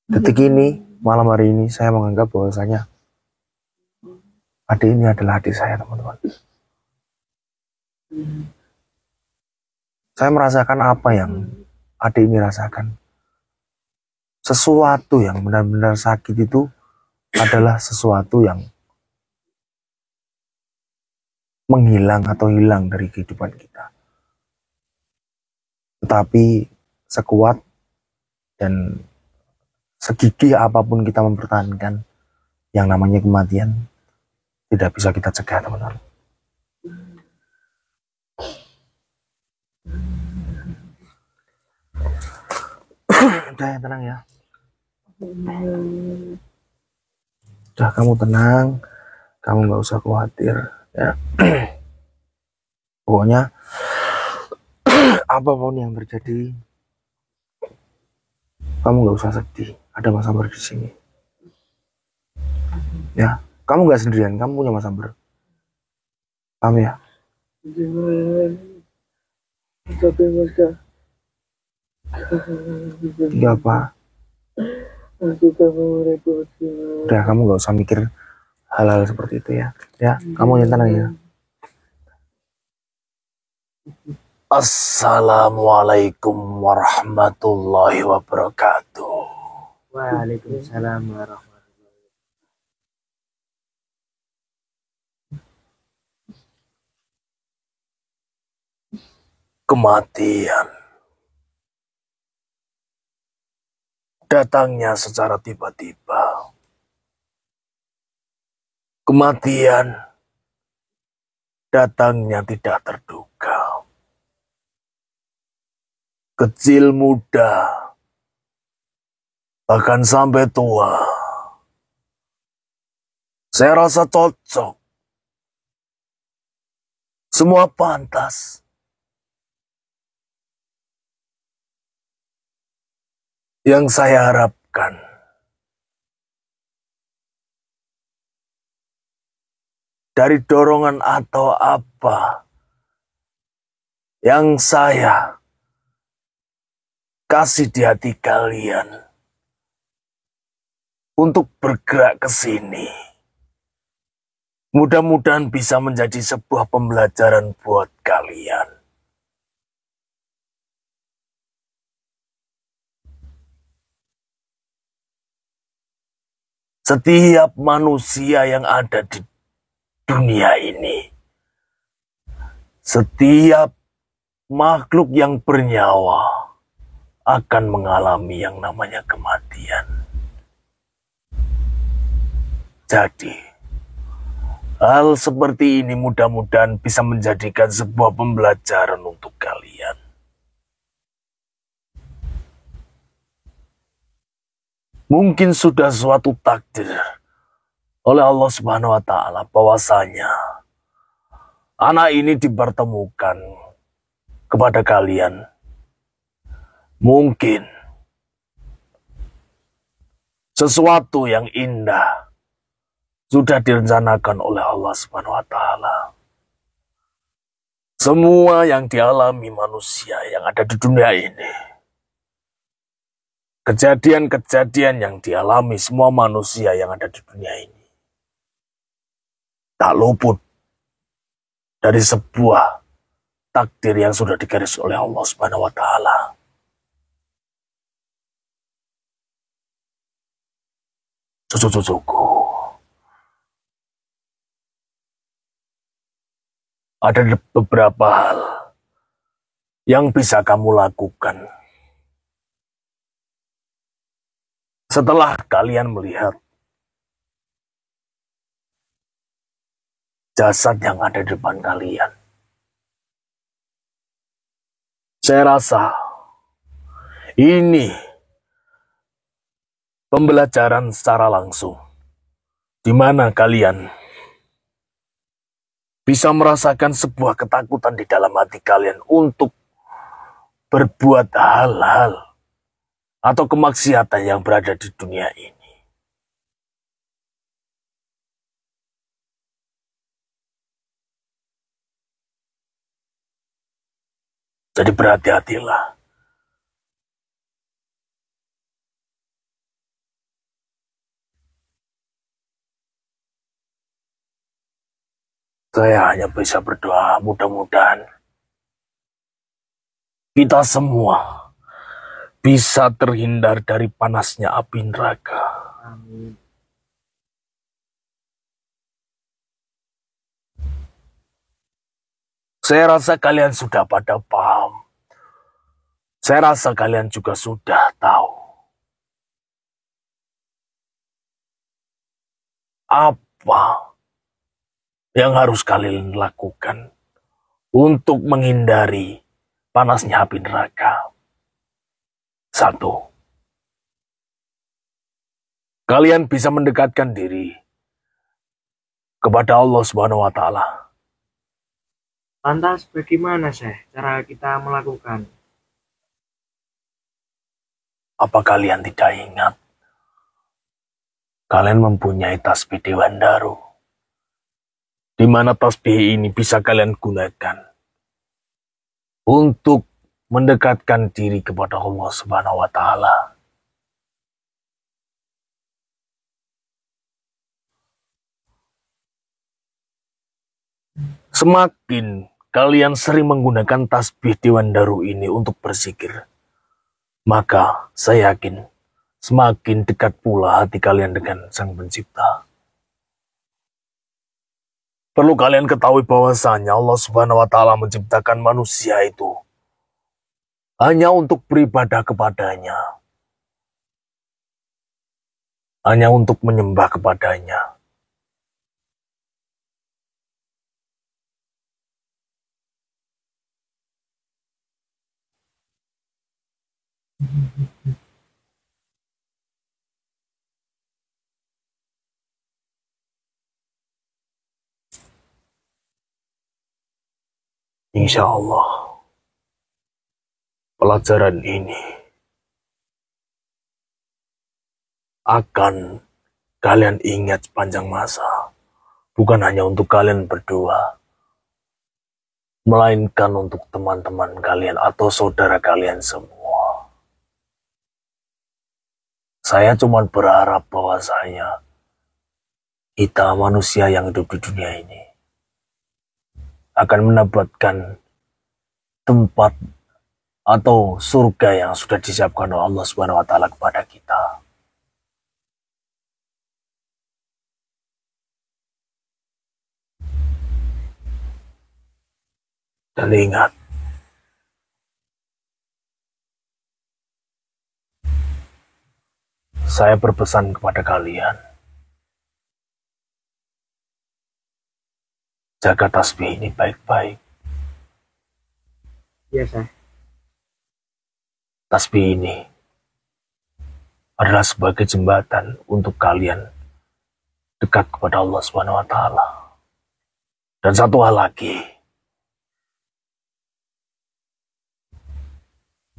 Detik ini, malam hari ini, saya menganggap bahwasanya adik ini adalah adik saya, teman-teman. Saya merasakan apa yang adik ini rasakan. Sesuatu yang benar-benar sakit itu adalah sesuatu yang menghilang atau hilang dari kehidupan kita. Tetapi sekuat dan segigih apapun kita mempertahankan yang namanya kematian, tidak bisa kita cegah, teman-teman. Udah ya, tenang ya. Udah, kamu tenang, kamu nggak usah khawatir ya. Pokoknya apapun yang terjadi, kamu nggak usah sedih. Ada Mas Amber di sini. Ya, kamu nggak sendirian, kamu punya Mas Amber. Paham ya? Tiga apa? Udah, kamu nggak usah mikir hal-hal seperti itu ya. Ya, kamu yang tenang ya. Assalamualaikum warahmatullahi wabarakatuh. Waalaikumsalam warahmatullahi wabarakatuh. Kematian datangnya secara tiba-tiba. Kematian datangnya tidak terduga. Kecil, muda, bahkan sampai tua, saya rasa cocok. Semua pantas. Yang saya harapkan, dari dorongan atau apa yang saya kasih di hati kalian untuk bergerak ke sini, mudah-mudahan bisa menjadi sebuah pembelajaran buat kalian. Setiap manusia yang ada di dunia ini, setiap makhluk yang bernyawa akan mengalami yang namanya kematian. Jadi, hal seperti ini mudah-mudahan bisa menjadikan sebuah pembelajaran untuk kalian. Mungkin sudah suatu takdir oleh Allah Subhanahu wa Ta'ala bahwasanya anak ini dipertemukan kepada kalian. Mungkin sesuatu yang indah sudah direncanakan oleh Allah Subhanahu wa Ta'ala. Semua yang dialami manusia yang ada di dunia ini, kejadian-kejadian yang dialami semua manusia yang ada di dunia ini, tak luput dari sebuah takdir yang sudah digaris oleh Allah Subhanahu wa Ta'ala. Cucu-cucuku, ada beberapa hal yang bisa kamu lakukan setelah kalian melihat jasad yang ada di depan kalian. Saya rasa ini pembelajaran secara langsung, di mana kalian bisa merasakan sebuah ketakutan di dalam hati kalian untuk berbuat hal-hal atau kemaksiatan yang berada di dunia ini. Jadi berhati-hatilah. Saya hanya bisa berdoa mudah-mudahan kita semua bisa terhindar dari panasnya api neraka. Amin. Saya rasa kalian sudah pada paham. Saya rasa kalian juga sudah tahu apa yang harus kalian lakukan untuk menghindari panasnya api neraka. 1. Kalian bisa mendekatkan diri kepada Allah Subhanahu wa Ta'ala. Lantas bagaimana cara kita melakukan? Apa kalian tidak ingat? Kalian mempunyai tasbih Dewan Daru, di mana tasbih ini bisa kalian gunakan untuk mendekatkan diri kepada Allah Subhanahu wa Ta'ala. Semakin kalian sering menggunakan tasbih Dewan Daru ini untuk berzikir, maka saya yakin semakin dekat pula hati kalian dengan Sang Pencipta. Perlu kalian ketahui bahwasanya Allah Subhanahu wa Ta'ala menciptakan manusia itu hanya untuk beribadah kepadanya, hanya untuk menyembah kepadanya. Insya Allah, pelajaran ini akan kalian ingat sepanjang masa. Bukan hanya untuk kalian berdua, melainkan untuk teman-teman kalian atau saudara kalian semua. Saya cuma berharap bahwasanya kita manusia yang hidup di dunia ini akan mendapatkan tempat atau surga yang sudah disiapkan oleh Allah Subhanahu wa Ta'ala kepada kita. Dan ingat, saya berpesan kepada kalian, jaga tasbih ini baik-baik. Iya, Tasbih ini adalah sebagai jembatan untuk kalian dekat kepada Allah Subhanahu wa Ta'ala. Dan satu hal lagi,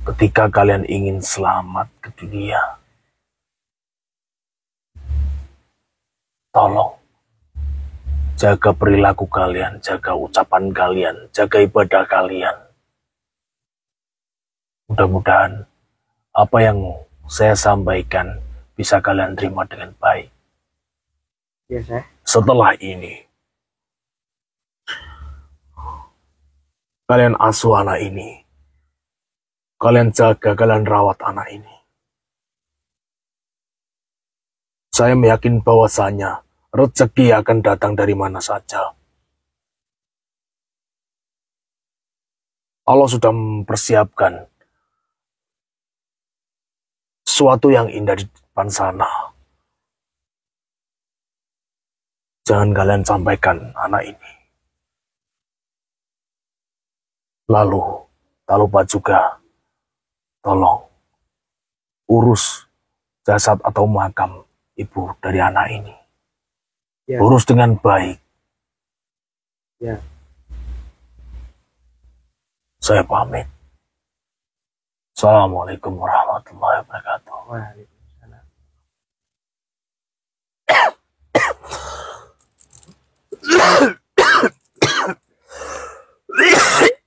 ketika kalian ingin selamat ke dunia, tolong jaga perilaku kalian, jaga ucapan kalian, jaga ibadah kalian. Mudah-mudahan apa yang saya sampaikan bisa kalian terima dengan baik. Iya, Setelah ini, kalian asuh anak ini. Kalian jaga, kalian rawat anak ini. Saya meyakin bahwasanya rezeki akan datang dari mana saja. Allah sudah mempersiapkan sesuatu yang indah di depan sana. Jangan kalian sampaikan anak ini. Lalu, tak lupa juga, tolong urus jasad atau makam ibu dari anak ini. Ya. Urus dengan baik. Ya. Saya pamit. Assalamualaikum warahmatullahi wabarakatuh. Waalaikumsalam.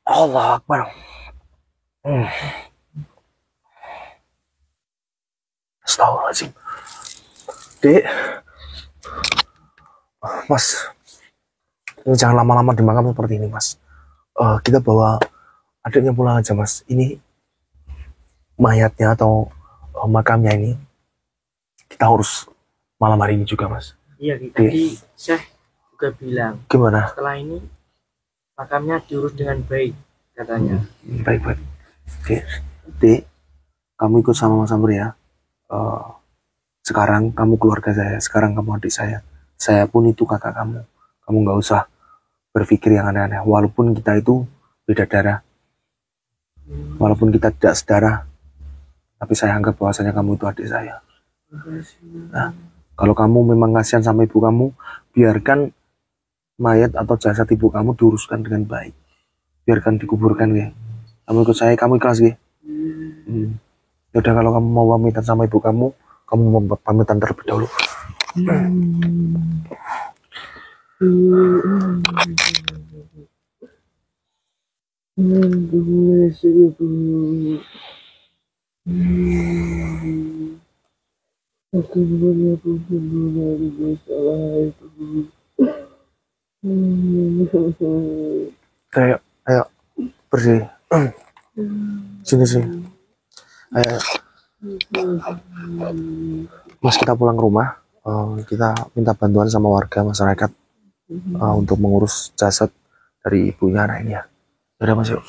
Allah Akbar. Astagfirullahaladzim. Dek, Mas, Ini jangan lama-lama di makam seperti ini, Mas. Kita bawa adiknya pulang aja, Mas. Ini mayatnya atau makamnya ini kita urus malam hari ini juga, Mas. Iya, tadi Syekh juga bilang Gimana? setelah ini makamnya diurus dengan baik katanya. Baik-baik. Oke, Dek, kamu ikut sama Mas Amri ya. Sekarang kamu keluarga saya, sekarang kamu adik saya. Saya pun itu kakak kamu. Kamu nggak usah berpikir yang aneh-aneh. Walaupun kita itu beda darah, walaupun kita tidak sedarah, tapi saya anggap bahwasanya kamu itu adik saya. Nah, kalau kamu memang kasihan sama ibu kamu, biarkan mayat atau jasad ibu kamu diuruskan dengan baik. Biarkan dikuburkan, ya. Kamu ikut saya, kamu ikhlas, ya. Yaudah, kalau kamu mau pamitan sama ibu kamu mau pamitan terlebih dahulu. Ayo bersih. Sini. Ayo. Mas, kita pulang ke rumah. Kita minta bantuan sama warga masyarakat untuk mengurus jasad dari ibunya anaknya. Udah, Mas, yuk.